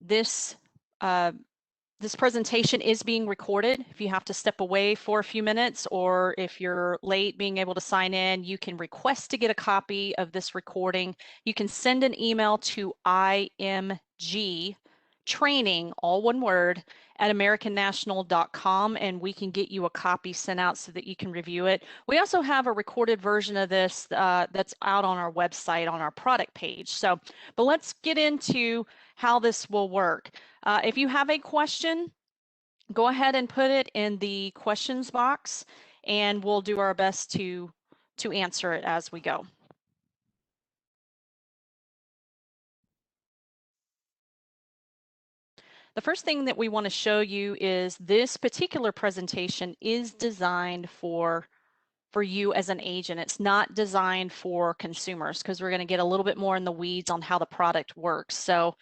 this this presentation is being recorded. If you have to step away for a few minutes, or if you're late being able to sign in, you can request to get a copy of this recording. You can send an email to MYG Training, all one word, at americannational.com, and we can get you a copy sent out so that you can review it. We also have a recorded version of this that's out on our website on our product page. So, but let's get into how this will work. If you have a question, go ahead and put it in the questions box, and we'll do our best to answer it as we go. The first thing that we want to show you is this particular presentation is designed for you as an agent. It's not designed for consumers, because we're going to get a little bit more in the weeds on how the product works. So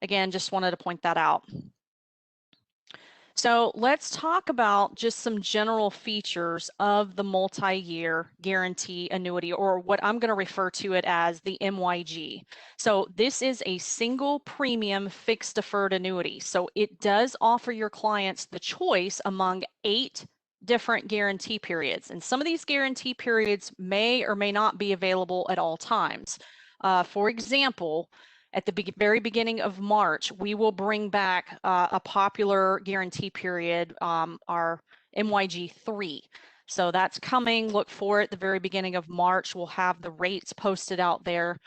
again, just wanted to point that out. So let's talk about just some general features of the multi-year guarantee annuity, or what I'm going to refer to it as the MYG. So this is a single premium fixed deferred annuity. So it does offer your clients the choice among 8 different guarantee periods. And some of these guarantee periods may or may not be available at all times. For example, at the very beginning of March, we will bring back a popular guarantee period, our MYG 3. So that's coming. Look for it at the very beginning of March. We'll have the rates posted out there.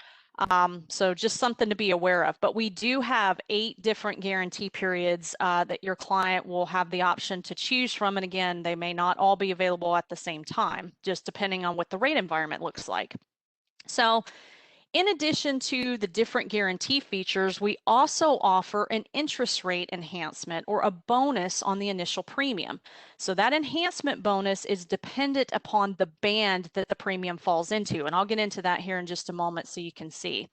So just something to be aware of. But we do have 8 different guarantee periods that your client will have the option to choose from. And again, they may not all be available at the same time, just depending on what the rate environment looks like. So in addition to the different guarantee features, we also offer an interest rate enhancement, or a bonus on the initial premium. So that enhancement bonus is dependent upon the band that the premium falls into. And I'll get into that here in just a moment so you can see.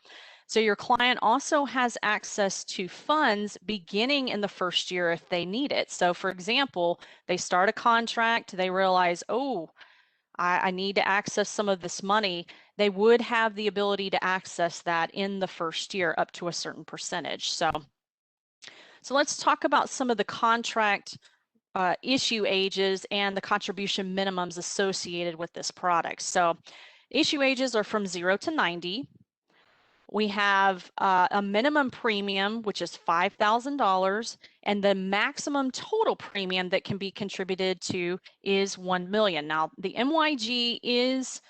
So your client also has access to funds beginning in the first year if they need it. So for example, they start a contract, they realize, oh, I need to access some of this money. They would have the ability to access that in the first year up to a certain percentage. So let's talk about some of the contract issue ages and the contribution minimums associated with this product. So issue ages are from 0 to 90. We have a minimum premium, which is $5,000, and the maximum total premium that can be contributed to is $1 million. Now, the MYG is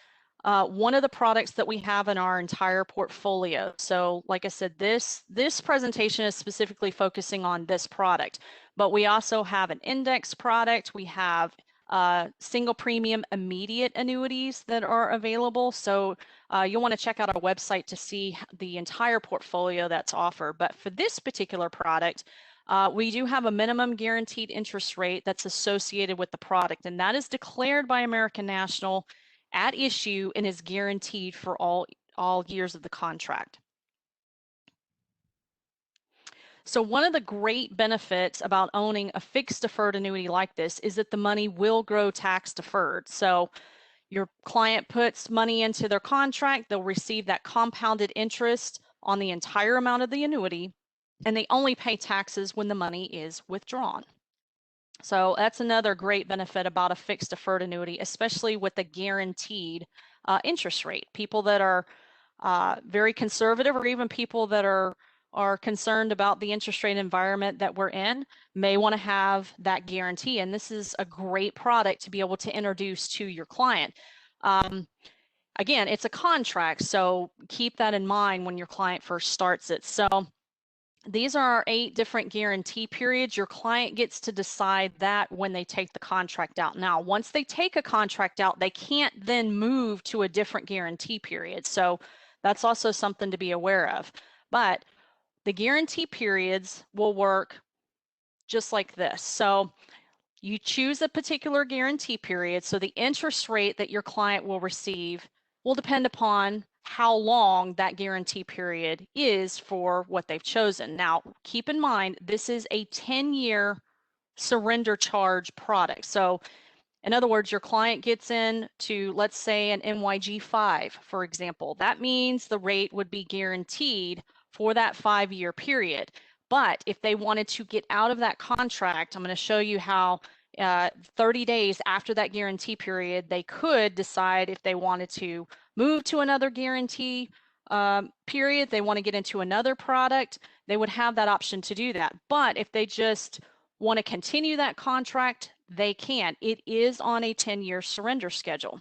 one of the products that we have in our entire portfolio. So like I said, this presentation is specifically focusing on this product, but we also have an index product. We have single premium immediate annuities that are available. So you'll want to check out our website to see the entire portfolio that's offered. But for this particular product, we do have a minimum guaranteed interest rate that's associated with the product, and that is declared by American National at issue and is guaranteed for all years of the contract. So one of the great benefits about owning a fixed deferred annuity like this is that the money will grow tax deferred. So your client puts money into their contract, they'll receive that compounded interest on the entire amount of the annuity, and they only pay taxes when the money is withdrawn. So that's another great benefit about a fixed deferred annuity, especially with the guaranteed interest rate. People that are very conservative, or even people that are concerned about the interest rate environment that we're in, may want to have that guarantee. And this is a great product to be able to introduce to your client. Again, it's a contract, so keep that in mind when your client first starts it. So these are our 8 different guarantee periods. Your client gets to decide that when they take the contract out. Now, once they take a contract out, they can't then move to a different guarantee period. So that's also something to be aware of. But the guarantee periods will work just like this. So you choose a particular guarantee period. So the interest rate that your client will receive will depend upon how long that guarantee period is for what they've chosen. Now, keep in mind, this is a 10-year surrender charge product. So in other words, your client gets in to, let's say, an MYG 5, for example. That means the rate would be guaranteed for that 5-year period. But if they wanted to get out of that contract, I'm going to show you how 30 days after that guarantee period, they could decide if they wanted to move to another guarantee period, they want to get into another product, they would have that option to do that. But if they just want to continue that contract, they can. It is on a 10-year surrender schedule.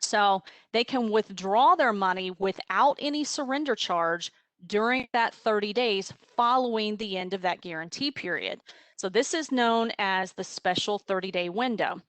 So they can withdraw their money without any surrender charge during that 30 days following the end of that guarantee period. So this is known as the special 30-day window.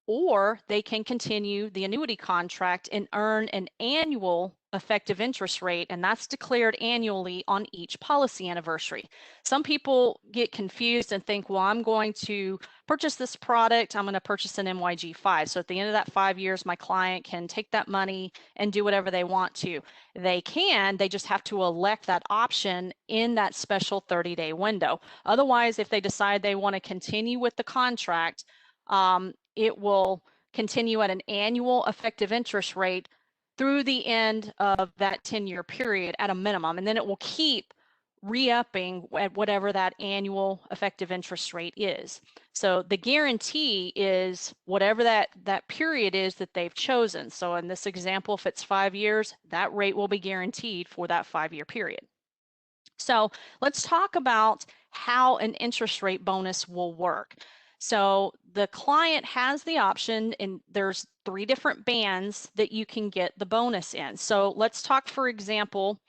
Or they can continue the annuity contract and earn an annual effective interest rate, and that's declared annually on each policy anniversary. Some people get confused and think, well, I'm going to purchase this product, I'm going to purchase an MYG 5. So at the end of that 5 years, my client can take that money and do whatever they want to. They can, they just have to elect that option in that special 30-day window. Otherwise, if they decide they want to continue with the contract, it will continue at an annual effective interest rate through the end of that 10-year period at a minimum, and then it will keep re-upping at whatever that annual effective interest rate is. So the guarantee is whatever that period is that they've chosen. So in this example, if it's 5 years, that rate will be guaranteed for that 5-year period. So let's talk about how an interest rate bonus will work. So the client has the option, and there's 3 different bands that you can get the bonus in. So let's talk, for example,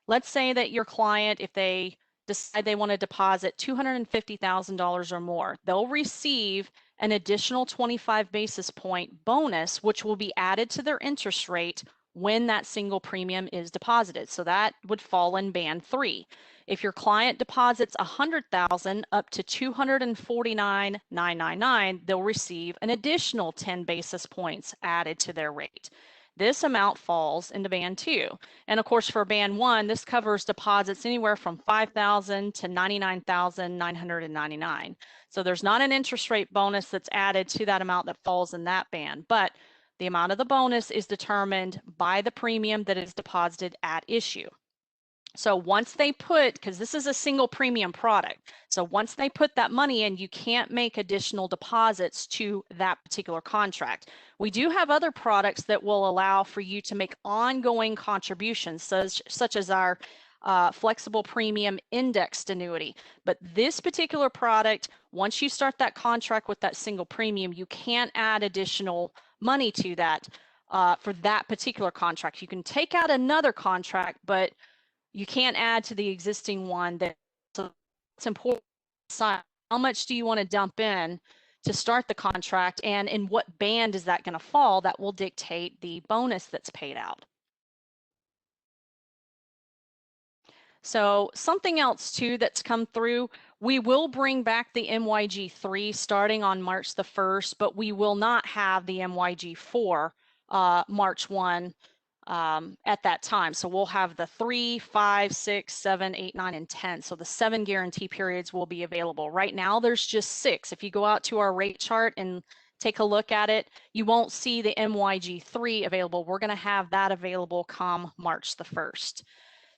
let's say that your client, if they decide they want to deposit $250,000 or more, they'll receive an additional 25 basis point bonus, which will be added to their interest rate when that single premium is deposited. So that would fall in band 3. If your client deposits $100,000 up to $249,999, they'll receive an additional 10 basis points added to their rate. This amount falls into band 2. And of course, for band 1, this covers deposits anywhere from $5,000 to $99,999. So there's not an interest rate bonus that's added to that amount that falls in that band, but the amount of the bonus is determined by the premium that is deposited at issue. So once they put, because this is a single premium product, so once they put that money in, you can't make additional deposits to that particular contract. We do have other products that will allow for you to make ongoing contributions, such as our flexible premium indexed annuity. But this particular product, once you start that contract with that single premium, you can't add additional money to that for that particular contract. You can take out another contract, but you can't add to the existing one. So it's important to decide how much do you want to dump in to start the contract, and in what band is that going to fall. That will dictate the bonus that's paid out. So something else too that's come through, we will bring back the MYG 3 starting on March the 1st, but we will not have the MYG 4 March 1 at that time. So we'll have the 3, 5, 6, 7, 8, 9, and 10. So the 7 guarantee periods will be available. Right now, there's just 6. If you go out to our rate chart and take a look at it, you won't see the MYG 3 available. We're going to have that available come March the 1st.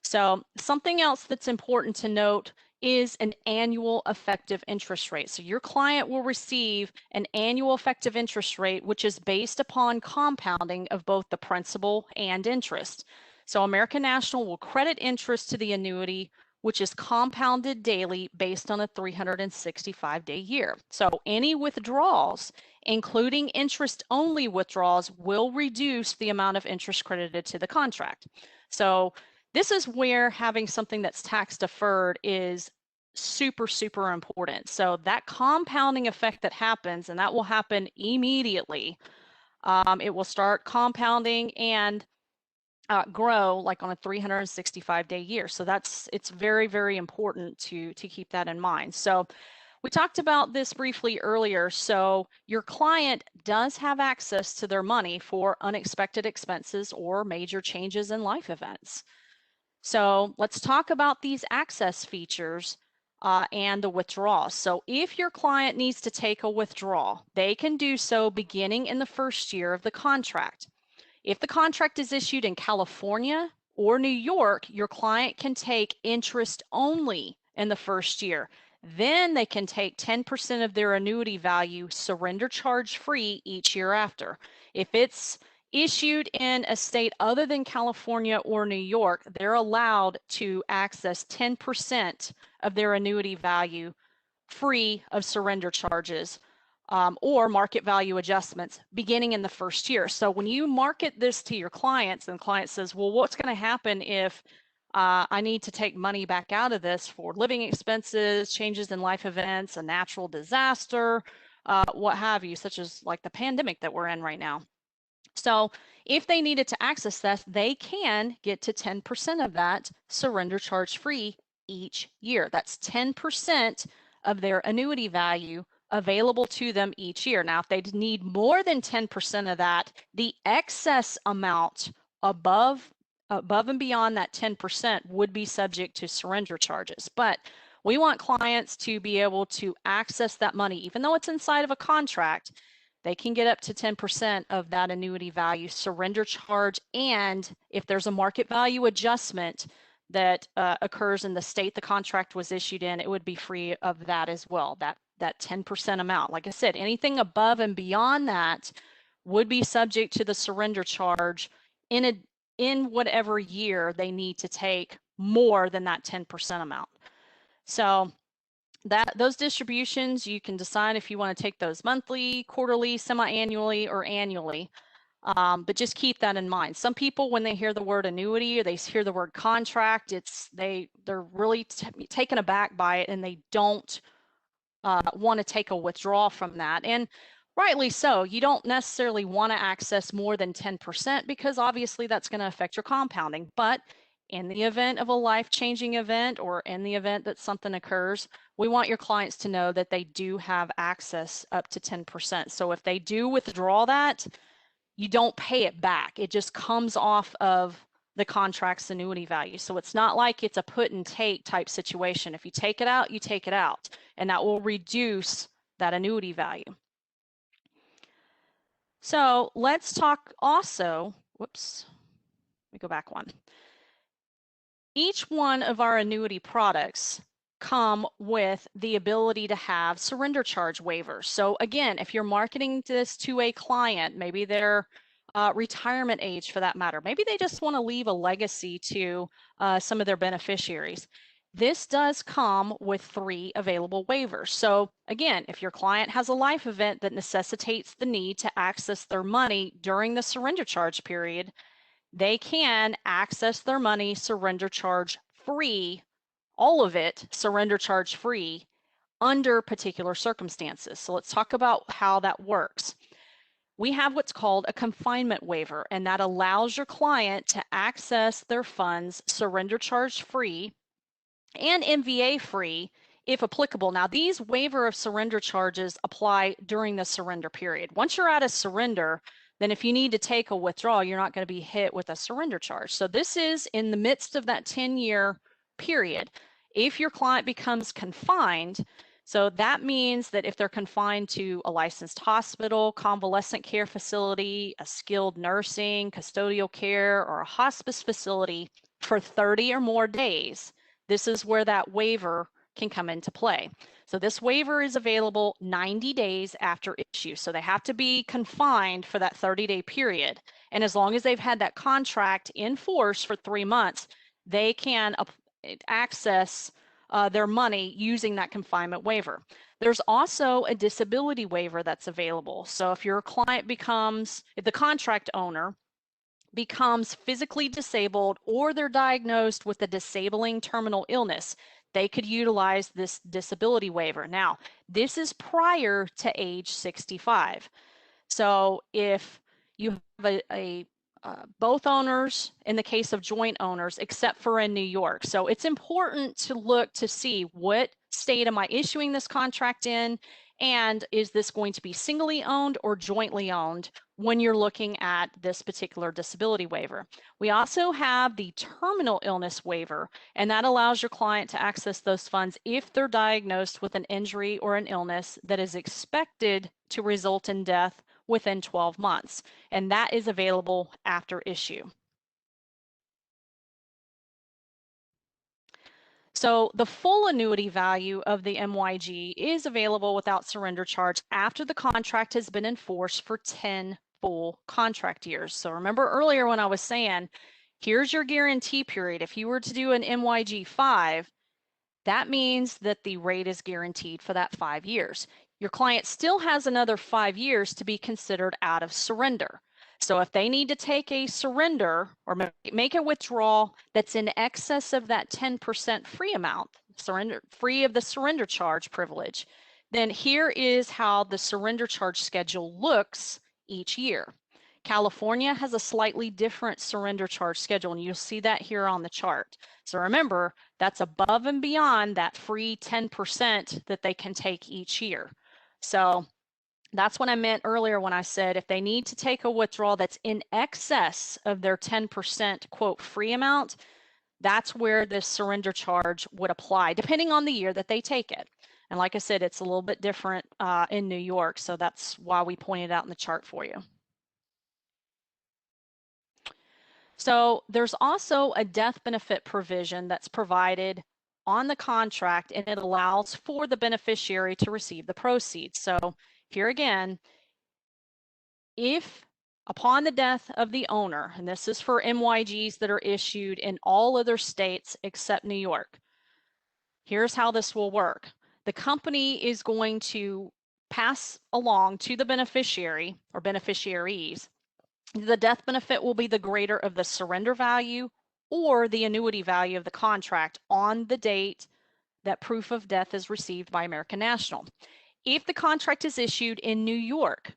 So something else that's important to note is an annual effective interest rate. So your client will receive an annual effective interest rate, which is based upon compounding of both the principal and interest. So American National will credit interest to the annuity, which is compounded daily based on a 365-day year. So any withdrawals, including interest-only withdrawals, will reduce the amount of interest credited to the contract. So this is where having something that's tax deferred is super, super important. So that compounding effect that happens, and that will happen immediately, it will start compounding and grow like on a 365-day year. So it's very, very important to keep that in mind. So we talked about this briefly earlier. So your client does have access to their money for unexpected expenses or major changes in life events. So let's talk about these access features and the withdrawal. So if your client needs to take a withdrawal, they can do so beginning in the first year of the contract. If the contract is issued in California, or New York, your client can take interest only in the first year. Then they can take 10% of their annuity value surrender charge free each year after. If it's issued in a state other than California or New York, they're allowed to access 10% of their annuity value free of surrender charges or market value adjustments beginning in the first year. So when you market this to your clients and the client says, well, what's going to happen if I need to take money back out of this for living expenses, changes in life events, a natural disaster, what have you, such as like the pandemic that we're in right now. So if they needed to access that, they can get to 10% of that surrender charge free each year. That's 10% of their annuity value available to them each year. Now, if they need more than 10% of that, the excess amount above and beyond that 10% would be subject to surrender charges. But we want clients to be able to access that money, even though it's inside of a contract. They can get up to 10% of that annuity value surrender charge. And if there's a market value adjustment that occurs in the state the contract was issued in, it would be free of that as well, that 10% amount. Like I said, anything above and beyond that would be subject to the surrender charge in whatever year they need to take more than that 10% amount. So those distributions, you can decide if you want to take those monthly, quarterly, semi-annually, or annually. But just keep that in mind. Some people, when they hear the word annuity or they hear the word contract, they're really taken aback by it, and they don't want to take a withdrawal from that. And rightly so. You don't necessarily want to access more than 10% because obviously that's going to affect your compounding. But in the event of a life-changing event or in the event that something occurs, we want your clients to know that they do have access up to 10%. So if they do withdraw that, you don't pay it back. It just comes off of the contract's annuity value. So it's not like it's a put and take type situation. If you take it out, you take it out, and that will reduce that annuity value. So let's talk also, whoops, let me go back one. Each one of our annuity products come with the ability to have surrender charge waivers. So again, if you're marketing this to a client, maybe they're retirement age for that matter, maybe they just want to leave a legacy to some of their beneficiaries. This does come with 3 available waivers. So again, if your client has a life event that necessitates the need to access their money during the surrender charge period, they can access their money surrender charge free, all of it surrender charge free under particular circumstances. So let's talk about how that works. We have what's called a confinement waiver, and that allows your client to access their funds surrender charge free and MVA free if applicable. Now, these waiver of surrender charges apply during the surrender period. Once you're out of surrender, then if you need to take a withdrawal, you're not going to be hit with a surrender charge. So this is in the midst of that 10-year period. If your client becomes confined, so that means that if they're confined to a licensed hospital, convalescent care facility, a skilled nursing, custodial care, or a hospice facility for 30 or more days, this is where that waiver can come into play. So this waiver is available 90 days after issue. So they have to be confined for that 30-day period. And as long as they've had that contract in force for 3 months, they can access their money using that confinement waiver. There's also a disability waiver that's available. So if your client if the contract owner becomes physically disabled or they're diagnosed with a disabling terminal illness, they could utilize this disability waiver. Now, this is prior to age 65. So if you have both owners in the case of joint owners, except for in New York. So it's important to look to see what state am I issuing this contract in, and is this going to be singly owned or jointly owned when you're looking at this particular disability waiver. We also have the terminal illness waiver, and that allows your client to access those funds if they're diagnosed with an injury or an illness that is expected to result in death within 12 months, and that is available after issue. So the full annuity value of the MYG is available without surrender charge after the contract has been enforced for 10 full contract years. So remember earlier when I was saying, here's your guarantee period. If you were to do an MYG 5, that means that the rate is guaranteed for that 5 years. Your client still has another 5 years to be considered out of surrender. So if they need to take a surrender or make a withdrawal that's in excess of that 10% free amount, free of the surrender charge privilege, then here is how the surrender charge schedule looks each year. California has a slightly different surrender charge schedule, and you'll see that here on the chart. So remember, that's above and beyond that free 10% that they can take each year. So that's what I meant earlier when I said if they need to take a withdrawal that's in excess of their 10% quote free amount, that's where this surrender charge would apply, depending on the year that they take it. And like I said, it's a little bit different in New York, so that's why we pointed out in the chart for you. So there's also a death benefit provision that's provided on the contract, and it allows for the beneficiary to receive the proceeds. So here again, if upon the death of the owner, and this is for MYGs that are issued in all other states except New York, here's how this will work. The company is going to pass along to the beneficiary or beneficiaries. The death benefit will be the greater of the surrender value or the annuity value of the contract on the date that proof of death is received by American National. If the contract is issued in New York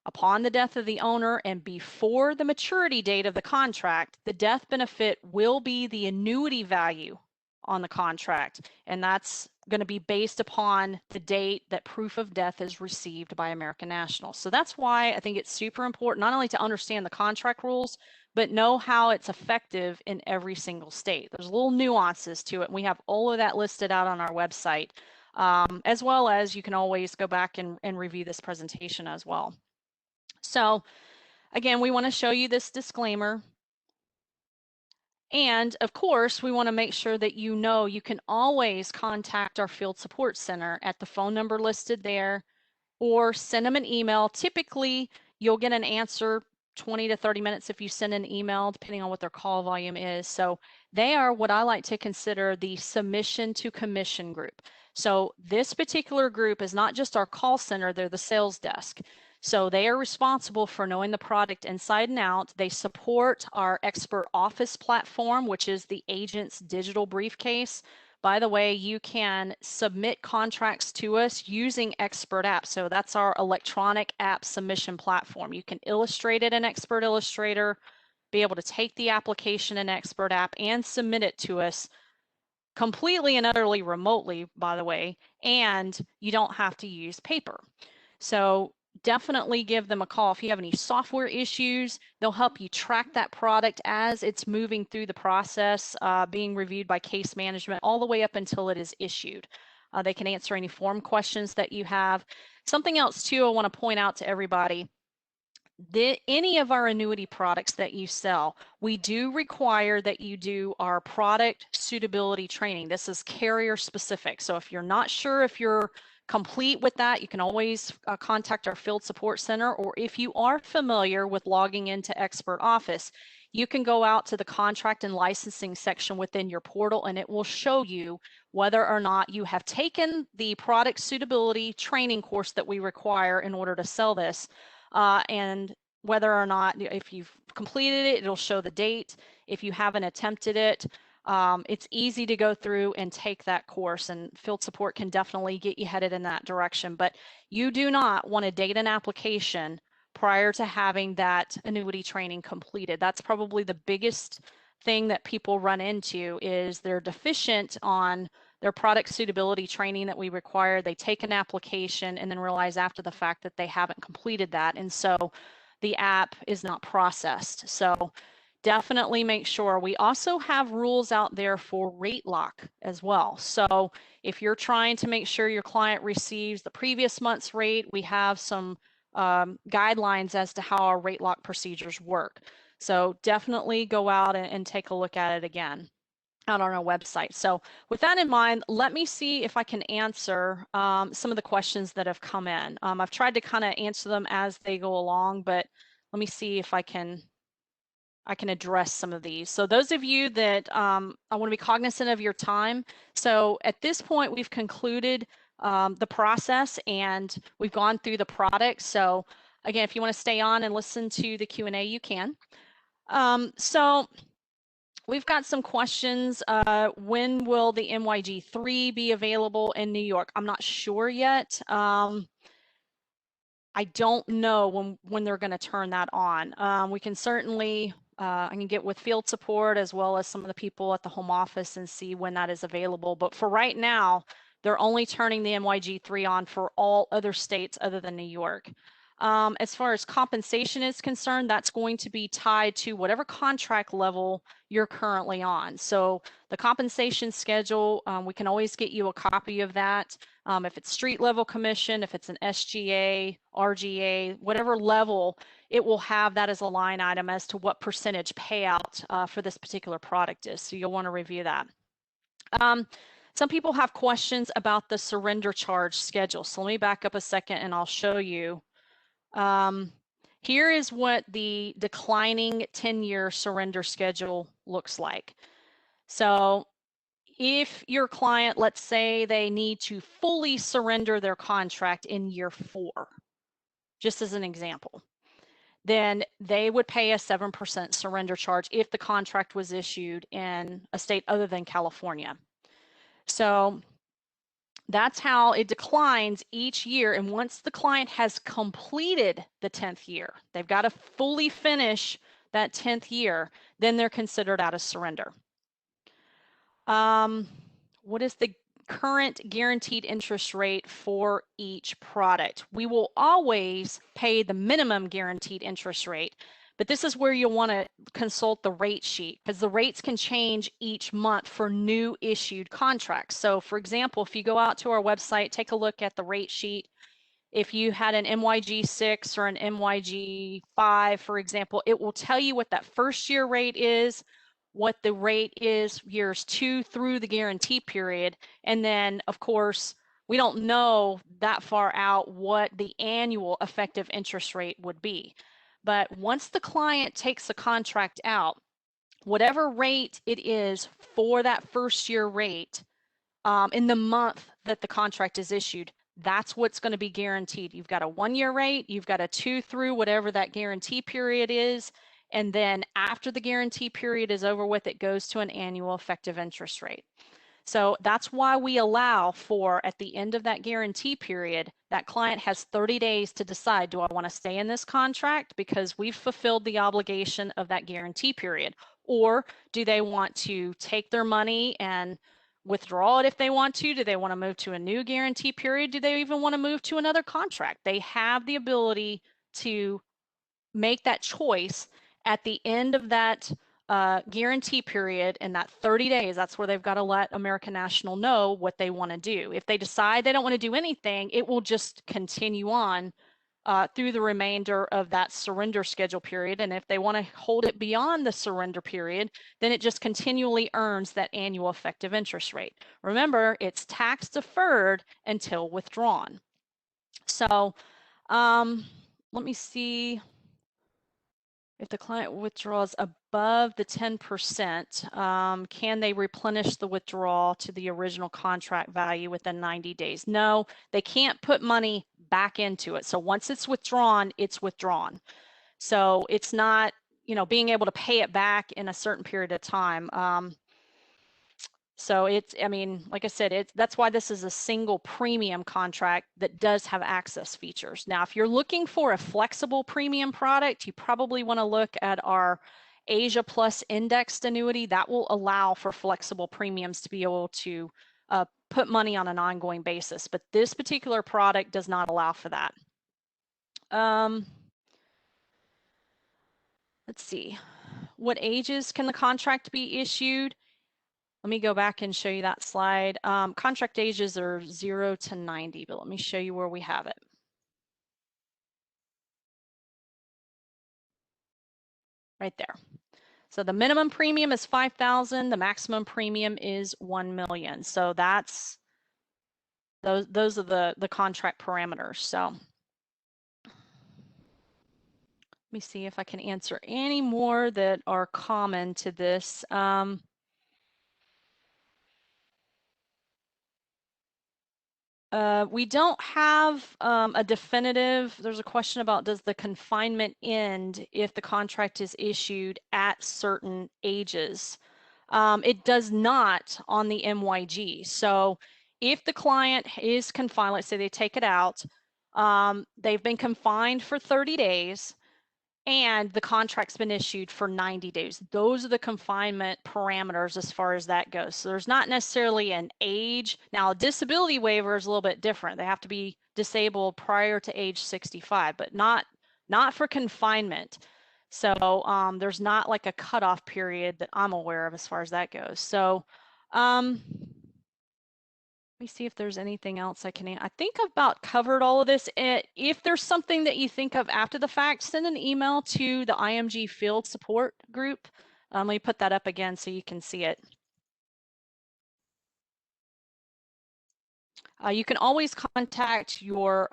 upon the death of the owner and before the maturity date of the contract, the death benefit will be the annuity value on the contract, and that's going to be based upon the date that proof of death is received by American National. So that's why I think it's super important not only to understand the contract rules, but know how it's effective in every single state. There's little nuances to it, and we have all of that listed out on our website, as well as you can always go back and review this presentation as well. So again, we want to show you this disclaimer. And of course, we want to make sure that you know you can always contact our field support center at the phone number listed there, or send them an email. Typically, you'll get an answer 20 to 30 minutes if you send an email, depending on what their call volume is. So they are what I like to consider the submission to commission group. So this particular group is not just our call center, they're the sales desk. So they are responsible for knowing the product inside and out. They support our expert office platform, which is the agent's digital briefcase. By the way, you can submit contracts to us using Expert App. So that's our electronic app submission platform. You can illustrate it in Expert Illustrator, be able to take the application in Expert App and submit it to us completely and utterly remotely, by the way, and you don't have to use paper. So definitely give them a call. If you have any software issues, they'll help you track that product as it's moving through the process, being reviewed by case management all the way up until it is issued. They can answer any form questions that you have. Something else too I want to point out to everybody, any of our annuity products that you sell, we do require that you do our product suitability training. This is carrier specific. So if you're not sure if you're complete with that, you can always contact our field support center, or if you are familiar with logging into Expert Office, you can go out to the contract and licensing section within your portal, and it will show you whether or not you have taken the product suitability training course that we require in order to sell this, and whether or not, if you've completed it, it'll show the date. If you haven't attempted it, it's easy to go through and take that course, and field support can definitely get you headed in that direction. But you do not want to date an application prior to having that annuity training completed. That's probably the biggest thing that people run into, is they're deficient on their product suitability training that we require. They take an application and then realize after the fact that they haven't completed that, and so the app is not processed. So definitely make sure. We also have rules out there for rate lock as well. So if you're trying to make sure your client receives the previous month's rate, we have some guidelines as to how our rate lock procedures work. So definitely go out and take a look at it again. out on our website. So with that in mind, let me see if I can answer some of the questions that have come in. I've tried to kind of answer them as they go along, but let me see if I can address some of these. So those of you that I want to be cognizant of your time. So at this point, we've concluded the process and we've gone through the product. So again, if you want to stay on and listen to the Q&A, you can. So we've got some questions. When will the MYG 3 be available in New York? I'm not sure yet. I don't know when they're going to turn that on. We can certainly, I can get with field support as well as some of the people at the home office and see when that is available. But for right now, they're only turning the MYG 3 on for all other states other than New York. As far as compensation is concerned, that's going to be tied to whatever contract level you're currently on. So the compensation schedule, we can always get you a copy of that. If it's street level commission, if it's an SGA, RGA, whatever level, it will have that as a line item as to what percentage payout for this particular product is. So you'll want to review that. Some people have questions about the surrender charge schedule. So let me back up a second and I'll show you. Here is what the declining 10-year surrender schedule looks like. So if your client, let's say they need to fully surrender their contract in year 4, just as an example, then they would pay a 7% surrender charge if the contract was issued in a state other than California. So that's how it declines each year. And once the client has completed the 10th year, they've got to fully finish that 10th year, then they're considered out of surrender. What is the current guaranteed interest rate for each product? We will always pay the minimum guaranteed interest rate, but this is where you'll want to consult the rate sheet because the rates can change each month for new issued contracts. So for example, if you go out to our website, take a look at the rate sheet. If you had an MYG 6 or an MYG 5, for example, it will tell you what that first year rate is, what the rate is years 2 through the guarantee period. And then, of course, we don't know that far out what the annual effective interest rate would be. But once the client takes the contract out, whatever rate it is for that first year rate in the month that the contract is issued, that's what's going to be guaranteed. You've got a 1-year rate, you've got a 2 through whatever that guarantee period is, and then after the guarantee period is over with, it goes to an annual effective interest rate. So that's why we allow for, at the end of that guarantee period, that client has 30 days to decide, do I want to stay in this contract because we've fulfilled the obligation of that guarantee period, or do they want to take their money and withdraw it if they want to? Do they want to move to a new guarantee period? Do they even want to move to another contract? They have the ability to make that choice at the end of that guarantee period in that 30 days. That's where they've got to let American National know what they want to do. If they decide they don't want to do anything, it will just continue on through the remainder of that surrender schedule period. And if they want to hold it beyond the surrender period, then it just continually earns that annual effective interest rate. Remember, it's tax deferred until withdrawn. So let me see. If the client withdraws above the 10%, can they replenish the withdrawal to the original contract value within 90 days? No, they can't put money back into it. So once it's withdrawn, it's withdrawn. So it's not, being able to pay it back in a certain period of time. So it's, like I said, that's why this is a single premium contract that does have access features. Now, if you're looking for a flexible premium product, you probably want to look at our Asia Plus indexed annuity. That will allow for flexible premiums to be able to put money on an ongoing basis. But this particular product does not allow for that. Let's see. What ages can the contract be issued? Let me go back and show you that slide. Contract ages are 0 to 90, but let me show you where we have it. Right there. So the minimum premium is 5,000, the maximum premium is 1 million. So that's those are the contract parameters. So let me see if I can answer any more that are common to this. We don't have a definitive, there's a question about does the confinement end if the contract is issued at certain ages? It does not on the MYG. So if the client is confined, let's say they take it out, they've been confined for 30 days, and the contract's been issued for 90 days. Those are the confinement parameters as far as that goes. So there's not necessarily an age. Now, a disability waiver is a little bit different. They have to be disabled prior to age 65, but not for confinement. So there's not like a cutoff period that I'm aware of as far as that goes. So let me see if there's anything else I can. I think I've about covered all of this. If there's something that you think of after the fact, send an email to the IMG Field Support group. Let me put that up again so you can see it. You can always contact your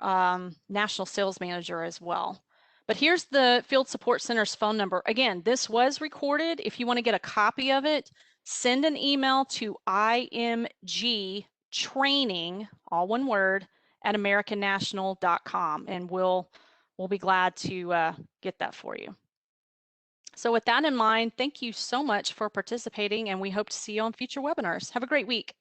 national sales manager as well. But here's the Field Support Center's phone number. Again, this was recorded. If you want to get a copy of it, send an email to IMG Training, all one word, at americannational.com, and we'll be glad to get that for you. So with that in mind, thank you so much for participating, and we hope to see you on future webinars. Have a great week.